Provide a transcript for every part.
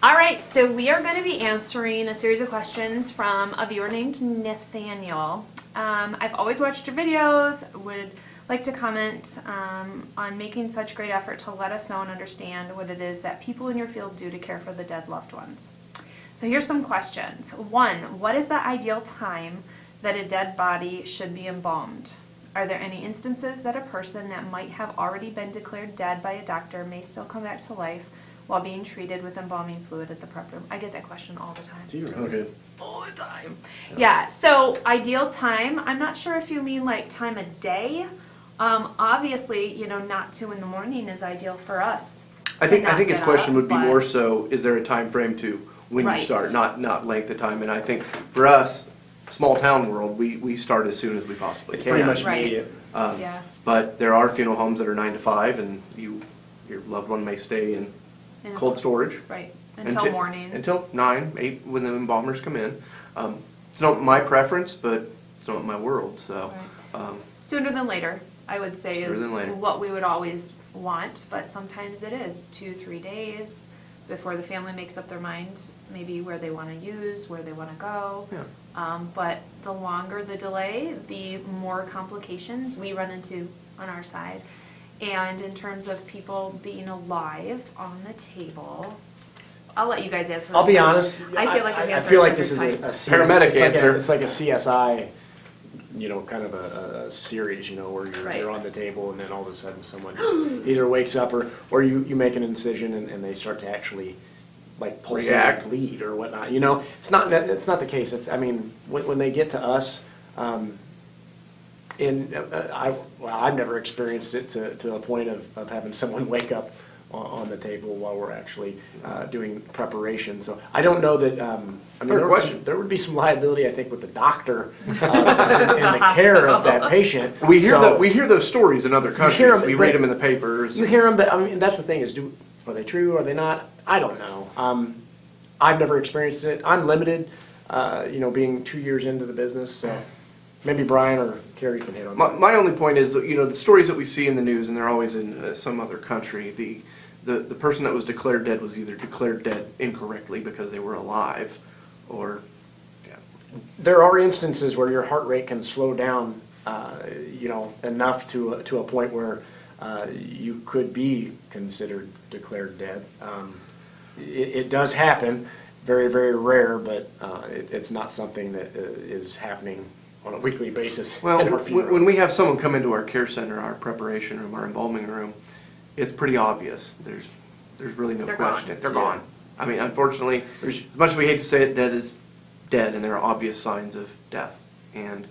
All right, so we are going to be answering a series of questions from a viewer named Nathaniel. I've always watched your videos, would like to comment on making such great effort to let us know and understand what it is that people in your field do to care for the dead loved ones. So here's some questions. 1, what is the ideal time that a dead body should be embalmed? Are there any instances that a person that might have already been declared dead by a doctor may still come back to life while being treated with embalming fluid at the prep room? I get that question all the time. Okay. All the time. Yeah, so ideal time, I'm not sure if you mean like time of day. Obviously, not 2 a.m. is ideal for us. I think his question would be but- more so, is there a time frame to when Right. you start, not length of time? And I think for us, small town world, we start as soon as we possibly It's can. pretty much Right. immediate. Yeah. But there are funeral homes that are 9 to 5, and your loved one may stay in And- cold storage. Right, until morning. Until 9, 8, when the embalmers come in. It's not my preference, but it's not my world, so. Sooner than later, I would say, Sooner is than later. what we would always want, but sometimes it is 2-3 days before the family makes up their mind, maybe where they want to use, where they want to go. Yeah. But the longer the delay, the more complications we run into on our side. And in terms of people being alive on the table, I'll let you guys answer. I'll this be one. honest. I feel like I've I answered feel it like this is 100 a times. Paramedic answer. It's like a CSI, kind of a series, where Right. you're on the table and then all of a sudden someone just either wakes up or you make an incision and they start to actually like pulse React. and bleed or whatnot. It's not the case. When they get to us, I've never experienced it to a point of having someone wake up on the table while we're actually doing preparation. So I don't know that, there would be some liability, I think, with the doctor in the care of that patient. We hear So- we hear those stories in other countries. hear 'em, we but- read them in the papers. You hear them, but that's the thing is, are they true? Are they not? I don't know. I've never experienced it. I'm limited, being 2 years into the business. So maybe Brian or Kari can hit on that. My only point is that, the stories that we see in the news, and they're always in some other country, the person that was declared dead was either declared dead incorrectly because they were alive, or, There are instances where your heart rate can slow down, enough to a point where you could be considered declared dead. It does happen, very, very rare, but it's not something that is happening on a weekly basis well, in our funeral. when we have someone come into our care center, our preparation room, our embalming room, it's pretty obvious. There's really no They're question. gone. They're gone. I mean, unfortunately, as much as we hate to say it, dead is dead, and there are obvious signs of death. And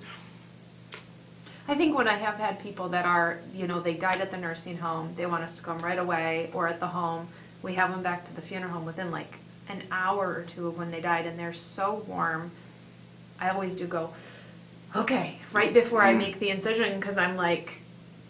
I think when I have had people that are, they died at the nursing home, they want us to come right away, or at the home, we have them back to the funeral home within like an hour or 2 of when they died, and they're so warm. I always do go, okay, right before I make the incision, because I'm like,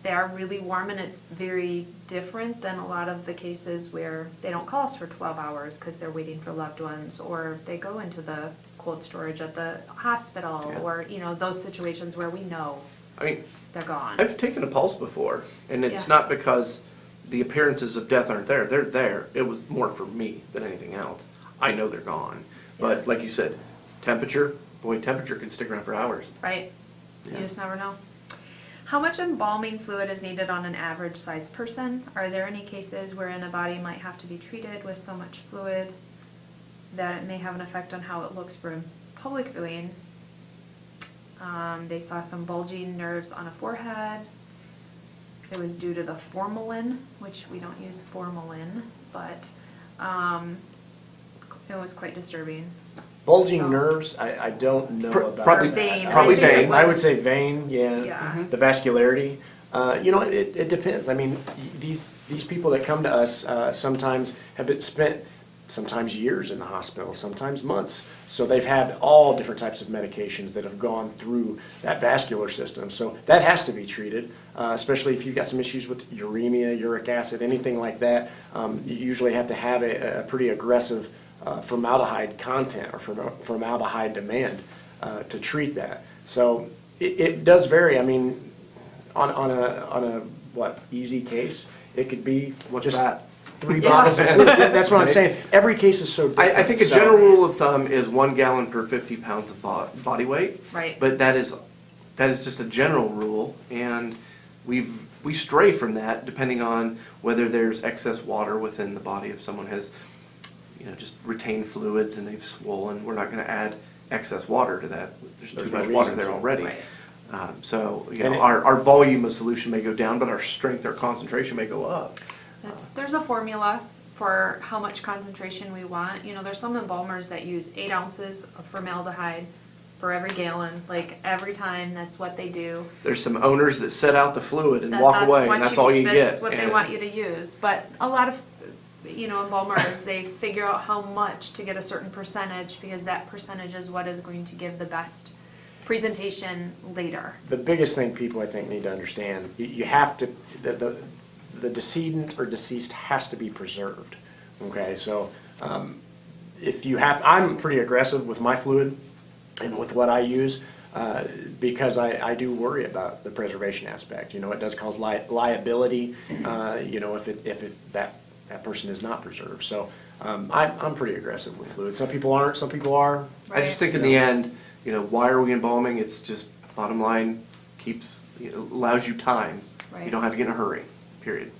they are really warm, and it's very different than a lot of the cases where they don't call us for 12 hours because they're waiting for loved ones, or they go into the cold storage at the hospital, Yeah. or, those situations where we know I mean, they're gone. I've taken a pulse before, and it's Yeah. not because the appearances of death aren't there. They're there. It was more for me than anything else. I know they're gone. But like you said, temperature can stick around for hours. Right? Yeah. You just never know. How much embalming fluid is needed on an average sized person? Are there any cases wherein a body might have to be treated with so much fluid that it may have an effect on how it looks for public viewing? They saw some bulging nerves on a forehead. It was due to the formalin, which we don't use formalin, but it was quite disturbing. Bulging So- nerves, I don't know about. Probably Or vein. Probably I think it vein. I would was- say vein, yeah. Yeah. The vascularity. It depends. I mean, these people that come to us sometimes have been spent sometimes years in the hospital, sometimes months. So they've had all different types of medications that have gone through that vascular system. So that has to be treated, especially if you've got some issues with uremia, uric acid, anything like that. You usually have to have a pretty aggressive formaldehyde content or formaldehyde demand to treat that. So it does vary. I mean, on a easy case, it could be What's just that? 3 bottles of fluid. That's what I'm saying. Every case is so different. I think a so- general rule of thumb is 1 gallon per 50 pounds of body weight. Right. But that is just a general rule, and we stray from that depending on whether there's excess water within the body. If someone has, just retained fluids and they've swollen, we're not going to add excess water to that. There's There's too no much water reason there to. already. Right. So And our volume of solution may go down, but our strength, our concentration may go up. There's a formula for how much concentration we want. There's some embalmers that use 8 ounces of formaldehyde for every gallon. Like every time, that's what they do. There's some owners that set out the fluid and walk away, and that's all you get. That's what they And- want you to use. But a lot of, embalmers, they figure out how much to get a certain percentage because that percentage is what is going to give the best presentation later. The biggest thing people, I think, need to understand, you have to, the decedent or deceased has to be preserved, okay? So if you have, I'm pretty aggressive with my fluid and with what I use because I do worry about the preservation aspect. It does cause liability, if that person is not preserved. So I'm pretty aggressive with fluid. Some people aren't, some people are. I just think in the end, why are we embalming? It's just bottom line allows you time. Right. You don't have to get in a hurry. Period.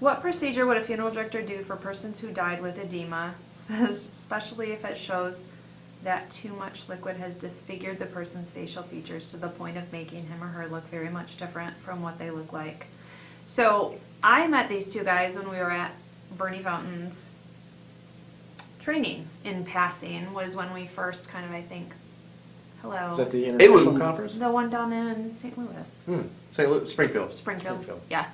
What procedure would a funeral director do for persons who died with edema, especially if it shows that too much liquid has disfigured the person's facial features to the point of making him or her look very much different from what they look like? So I met these 2 guys when we were at Bernie Fountain's training in passing, was when we first kind of, I think, hello. Is that the It was- international conference? The one down in St. Louis. St. Louis, Springfield. Springfield. Yeah.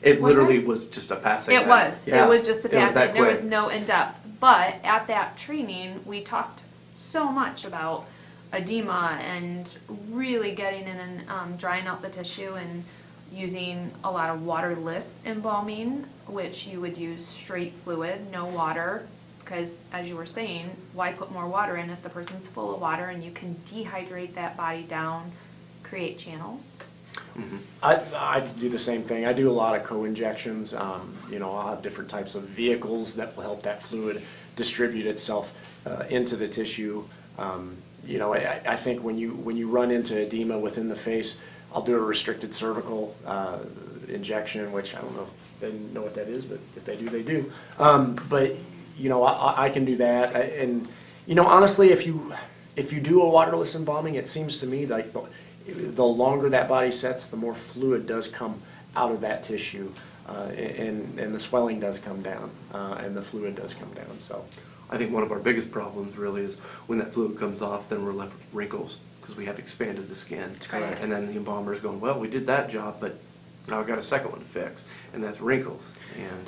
It Was literally it? was just a passing. It was. Yeah. It was just a It was that passing. There was quick. no in-depth. But at that training, we talked so much about edema and really getting in and drying out the tissue and using a lot of waterless embalming, which you would use straight fluid, no water, because as you were saying, why put more water in if the person's full of water and you can dehydrate that body down, create channels? I do the same thing. I do a lot of co-injections. I'll have different types of vehicles that will help that fluid distribute itself into the tissue. I think when you run into edema within the face, I'll do a restricted cervical injection, which I don't know if they know what that is, but if they do, they do. But I can do that. And honestly, if you do a waterless embalming, it seems to me like the longer that body sets, the more fluid does come out of that tissue, and the swelling does come down, and the fluid does come down. So I think one of our biggest problems really is when that fluid comes off, then we're left with wrinkles because we have expanded the skin. correct. And then the embalmer is going, well, we did that job, but now I've got a second one to fix, and that's wrinkles. And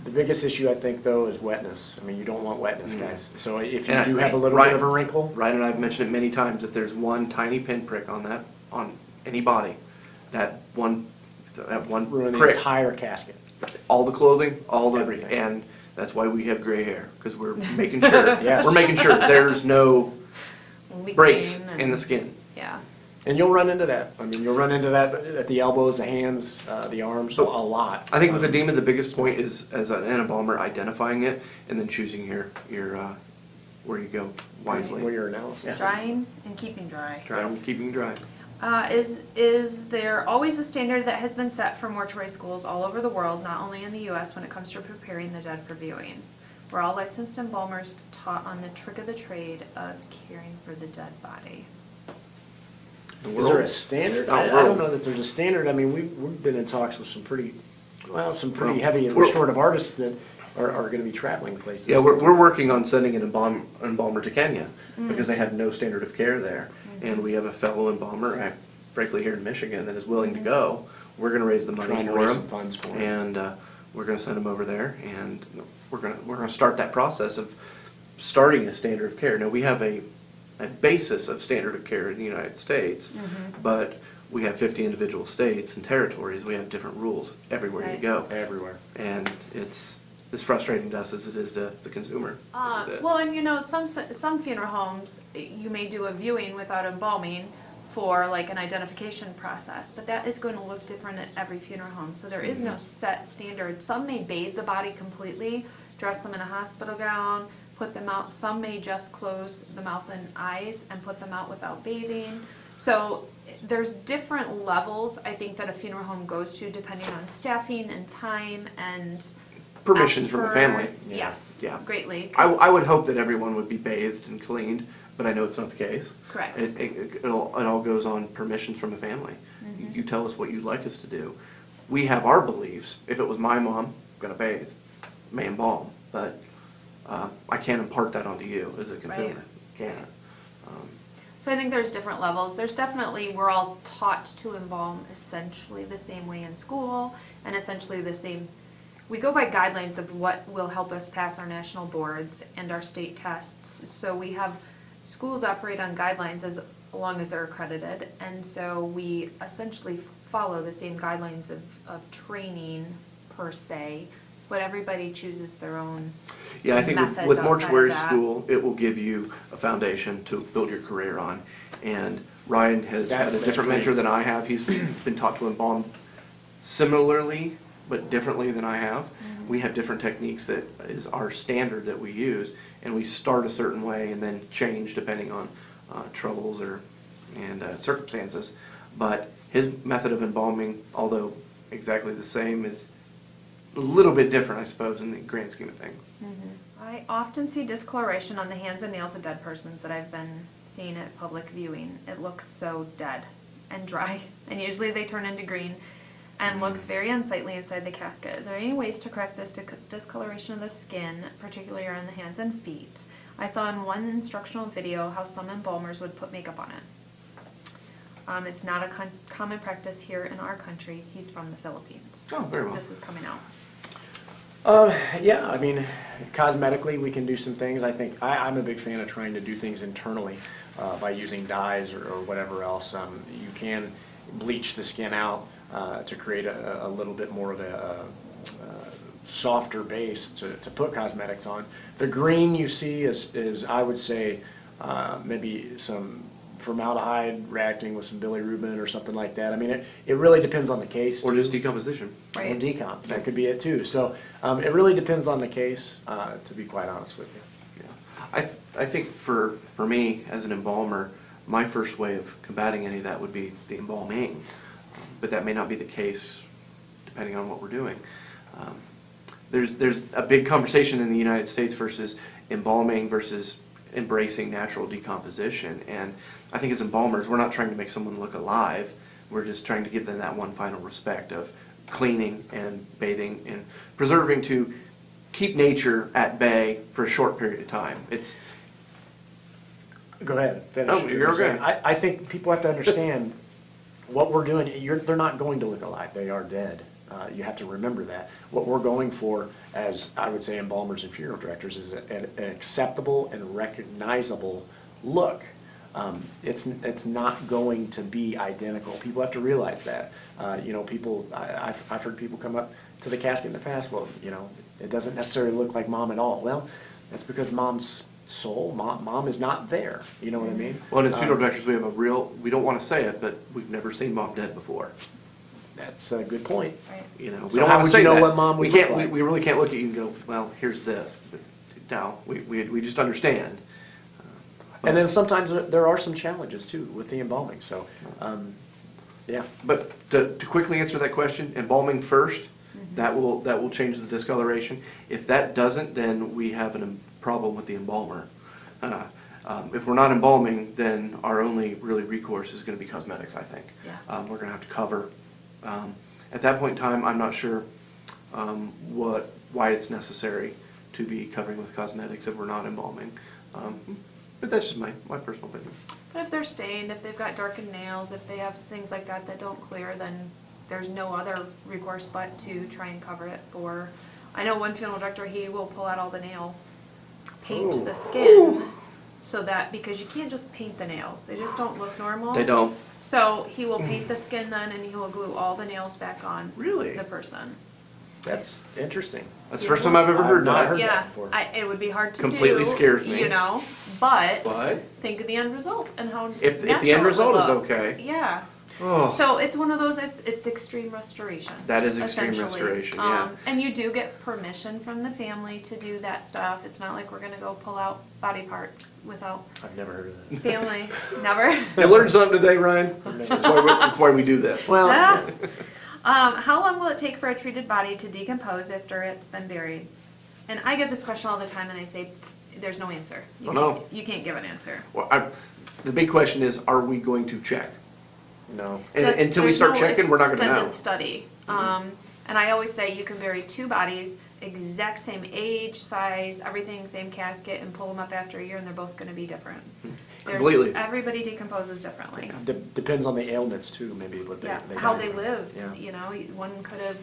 the biggest issue, I think, though, is wetness. I mean, you don't want wetness, guys. So if you And do have a little Ryan- bit of a wrinkle, Ryan and I've mentioned it many times, if there's one tiny pinprick on any body, that one ruin the prick, entire casket. all the clothing, Everything. and that's why we have gray hair, because we're making sure, Yes. we're making sure there's no Leaking breaks and- in the skin. Yeah. And you'll run into that. I mean, you'll run into that at the elbows, the hands, the arms, a lot. I think with edema, the biggest point is, as an embalmer, identifying it and then choosing your where you go wisely. Well, your analysis. Yeah. Drying and keeping dry. Keeping dry. Is there always a standard that has been set for mortuary schools all over the world, not only in the U.S., when it comes to preparing the dead for viewing? We're all licensed embalmers taught on the trick of the trade of caring for the dead body. Is there a standard? I world. don't know that there's a standard. I mean, we've been in talks with some pretty heavy We're- restorative artists that are going to be traveling places. Yeah, we're working on sending an embalmer to Kenya because they have no standard of care there. And we have a fellow embalmer, frankly, here in Michigan that is willing to go. We're going to raise the money Trying to for raise him. some funds for him. And we're going to send him over there, and we're going to start that process of starting a standard of care. Now, we have a basis of standard of care in the United States, but we have 50 individual states and territories. We have different rules everywhere you Right. go. Everywhere. And it's as frustrating to us as it is to the consumer. Well, and some funeral homes, you may do a viewing without embalming for like an identification process, but that is going to look different at every funeral home. So there is no set standard. Some may bathe the body completely, dress them in a hospital gown, put them out. Some may just close the mouth and eyes and put them out without bathing. So there's different levels, I think, that a funeral home goes to depending on staffing and time and Permissions from the family. effort. Yes, Yeah. greatly. I would hope that everyone would be bathed and cleaned, but I know it's not the case. Correct. It all goes on permissions from the family. You tell us what you'd like us to do. We have our beliefs. If it was my mom, I'm gonna bathe, may embalm, but I can't impart that onto you as a consumer. Right. Can't. So I think there's different levels. There's definitely, we're all taught to embalm essentially the same way in school and essentially the same. We go by guidelines of what will help us pass our national boards and our state tests. So we have, schools operate on guidelines as long as they're accredited. And so we essentially follow the same guidelines of training per se, but everybody chooses their own. Yeah, I think methods with outside of mortuary that. school, it will give you a foundation to build your career on. And Ryan has had a That's different great. mentor than I have. He's been taught to embalm similarly, but differently than I have. We have different techniques that is our standard that we use, and we start a certain way and then change depending on troubles and circumstances. But his method of embalming, although exactly the same, is a little bit different, I suppose, in the grand scheme of things. I often see discoloration on the hands and nails of dead persons that I've been seeing at public viewing. It looks so dead and dry, and usually they turn into green and looks very unsightly inside the casket. Are there any ways to correct this discoloration of the skin, particularly around the hands and feet? I saw in one instructional video how some embalmers would put makeup on it. It's not a common practice here in our country. He's from the Philippines. Oh, very well. This is coming out. Yeah, I mean, cosmetically, we can do some things. I think, I'm a big fan of trying to do things internally by using dyes or whatever else. You can bleach the skin out to create a little bit more of a softer base to put cosmetics on. The green you see is I would say, maybe some formaldehyde reacting with some bilirubin or something like that. I mean, it really depends on the case. Or just decomposition. Right. Or decomp, that could be it too. So it really depends on the case, to be quite honest with you. Yeah. I think for me, as an embalmer, my first way of combating any of that would be the embalming. But that may not be the case depending on what we're doing. There's a big conversation in the United States versus embalming versus embracing natural decomposition. And I think as embalmers, we're not trying to make someone look alive. We're just trying to give them that one final respect of cleaning and bathing and preserving to keep nature at bay for a short period of time. It's Go ahead, finish. Oh, what you're were saying. okay. I think people have to understand what we're doing. They're not going to look alive. They are dead. You have to remember that. What we're going for, as I would say embalmers and funeral directors, is an acceptable and recognizable look. It's not going to be identical. People have to realize that. I've heard people come up to the casket in the past, well, it doesn't necessarily look like mom at all. Well, that's because mom's soul, mom is not there. You know what I mean? well, and as funeral directors, we don't want to say it, but we've never seen mom dead before. That's a good point. Right. We So don't how want to would say you know that. what mom we would can't. look like? We really can't look at you and go, well, here's this. But no, we just understand. And then sometimes there are some challenges too with the embalming. So, yeah. But to quickly answer that question, embalming first, that will change the discoloration. If that doesn't, then we have a problem with the embalmer. If we're not embalming, then our only really recourse is going to be cosmetics, I think. Yeah. We're going to have to cover. At that point in time, I'm not sure why it's necessary to be covering with cosmetics if we're not embalming. But that's just my personal opinion. But if they're stained, if they've got darkened nails, if they have things like that that don't clear, then there's no other recourse but to try and cover it. Or I know one funeral director, he will pull out all the nails, paint the skin, so that, because you can't just paint the nails, they just don't look normal. They don't. So he will paint the skin then, and he will glue all the nails back on Really? the person. That's interesting. That's the first time I've ever heard not that. heard Yeah, that before. it would be hard to Completely do. scares me. You know, but But think of the end result and how if the natural end it would result is look. okay. Yeah. Oh, So it's one of those, it's extreme restoration. that is extreme essentially. restoration, yeah. And you do get permission from the family to do that stuff. It's not like we're gonna go pull out body parts without I've never heard of that. family. Never. You learned something today, Ryan? That's why we do this. Well, Ah. How long will it take for a treated body to decompose after it's been buried? And I get this question all the time, and I say, there's no answer. Oh, no. You can't give an answer. Well, the big question is, are we going to check? no. And That's- until we there's start no checking, we're not gonna know. extended study. And I always say you can bury two bodies, exact same age, size, everything, same casket, and pull them up after a year, and they're both gonna be different. Completely. Everybody decomposes differently. Depends on the ailments too, maybe what Yeah, they how died they from. lived, Yeah. you know, one could have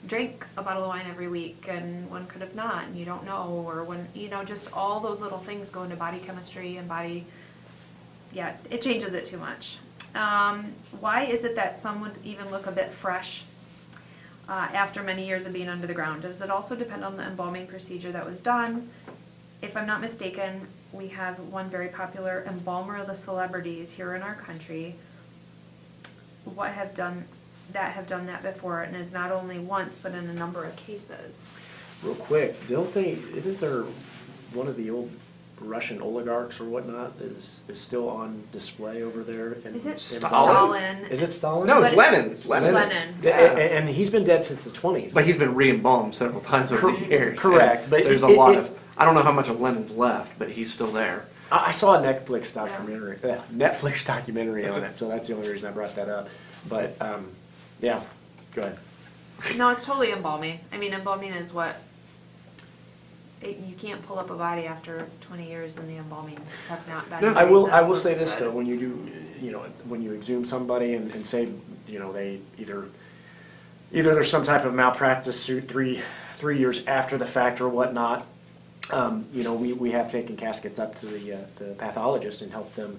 drank a bottle of wine every week, and one could have not, and you don't know, or when, you know, just all those little things go into body chemistry and body, yeah, it changes it too much. Why is it that some would even look a bit fresh after many years of being under the ground? Does it also depend on the embalming procedure that was done? If I'm not mistaken, we have one very popular embalmer of the celebrities here in our country. Have done that before, and is not only once but in a number of cases. Real quick, isn't there one of the old Russian oligarchs or whatnot is still on display over there? Is it in Stalin? Is it Stalin? No, But it's it- Lenin. It's Lenin. Lenin. And he's been dead since the 20s. But he's been re-embalmed several times over the years. Correct, And but there's a lot of, I don't know how much of Lenin's left, but he's still there. I saw a Netflix documentary on it, so that's the only reason I brought that up. But, yeah, go ahead. No, it's totally embalming. I mean, embalming is what, you can't pull up a body after 20 years and the embalming have not been. No. I will invasive, say looks this good. though, when you do, when you exhume somebody and say, they either there's some type of malpractice suit 3 years after the fact or whatnot, we have taken caskets up to the pathologist and helped them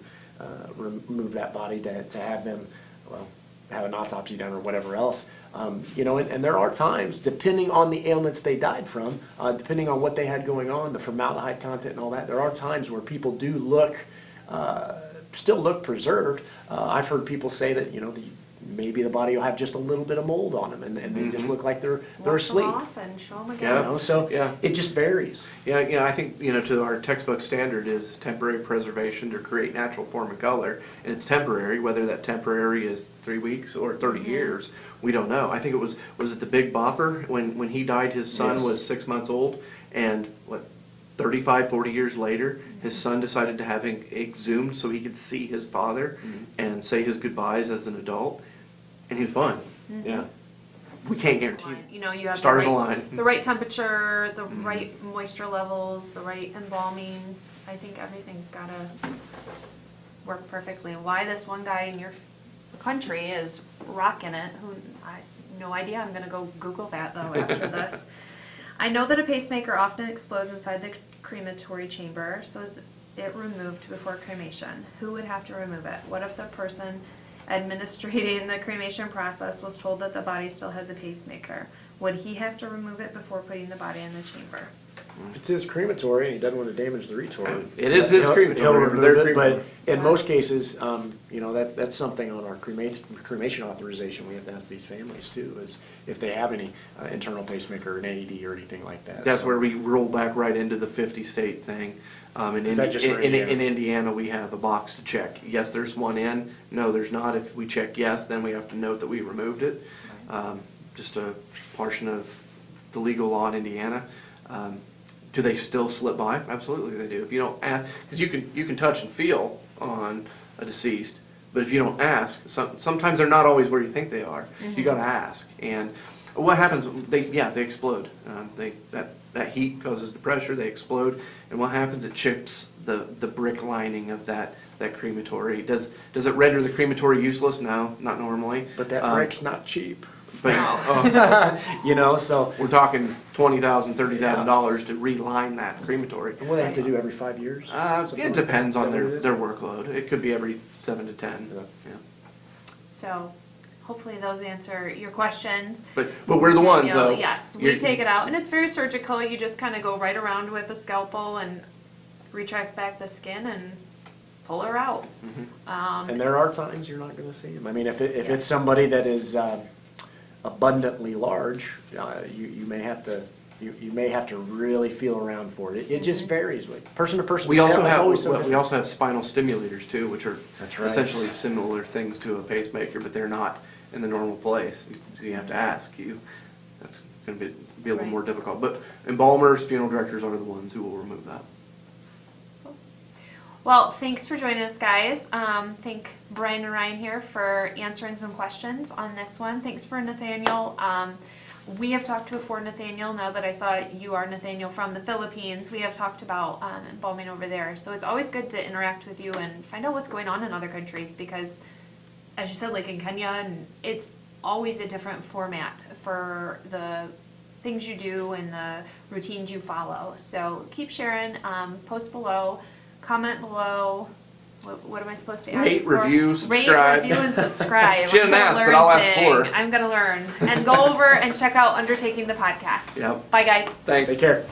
remove that body to have them, have an autopsy done or whatever else. And there are times, depending on the ailments they died from, depending on what they had going on, the formaldehyde content and all that, there are times where people do still look preserved. I've heard people say that, maybe the body will have just a little bit of mold on them and they just look like they're Wash them asleep. off and show them Yeah. again. So Yeah. it just varies. Yeah, I think, to our textbook standard is temporary preservation to create natural form and color, and it's temporary, whether that temporary is 3 weeks or 30 years, we don't know. I think it was it the Big Bopper, when he died, his son Yes. was 6 months old, and 35, 40 years later, his son decided to have him exhumed so he could see his father and say his goodbyes as an adult, and he was fine. Yeah. We can't guarantee it. You know, you have Stars the right, align. the right temperature, the right moisture levels, the right embalming. I think everything's gotta work perfectly. And why this one guy in your country is rocking it, no idea. I'm gonna go Google that though after this. I know that a pacemaker often explodes inside the crematory chamber, so is it removed before cremation? Who would have to remove it? What if the person administrating the cremation process was told that the body still has a pacemaker? Would he have to remove it before putting the body in the chamber? If it's his crematory and he doesn't want to damage the retort. It is his crematory. He'll remove Their it, but crematory. in most cases, that's something on our cremation authorization we have to ask these families too, is if they have any internal pacemaker, an AED or anything like that. That's So- where we roll back right into the 50-state thing. Is that just for Indiana? In Indiana, we have a box to check. Yes, there's one in. No, there's not. If we check yes, then we have to note that we removed it. Just a portion of the legal law in Indiana. Do they still slip by? Absolutely, they do. If you don't ask, because you can touch and feel on a deceased, but if you don't ask, sometimes they're not always where you think they are. So you got to ask. And what happens? They explode. That heat causes the pressure. They explode, and what happens? It chips the brick lining of that crematory. Does it render the crematory useless? No, not normally. But that brick's not cheap. But So we're talking $20,000, $30,000 to reline that crematory. what do they have to do every 5 years? Something It like depends that? on Is that what it their is? workload. It could be every 7 to 10. Yeah. Yeah. So hopefully those answer your questions. But we're the ones, though. Yes, we take it out, and it's very surgical. You just kind of go right around with a scalpel and retract back the skin and pull her out. And there are times you're not going to see them. I mean, if it's somebody that is abundantly large, you may have to. You may have to really feel around for it. It just varies, like person to person. We also have we also have spinal stimulators too, which are That's right. essentially similar things to a pacemaker, but they're not in the normal place. So you have to ask. That's going to be a little Right. more difficult. But embalmers, funeral directors are the ones who will remove that. Well, thanks for joining us, guys. Thank Brian and Ryan here for answering some questions on this one. Thanks for Nathaniel. We have talked before, Nathaniel, now that I saw you are Nathaniel from the Philippines. We have talked about embalming over there. So it's always good to interact with you and find out what's going on in other countries because, as you said, like in Kenya, and it's always a different format for the things you do and the routines you follow. So keep sharing, post below, comment below. What am I supposed to ask Rate, for? review, subscribe. Rate, review, and subscribe. She didn't I'm gonna ask, but learn I'll ask for thing. it. I'm going to learn. And go over and check out Undertaking the Podcast. Yep. Bye, guys. Thanks. Take care.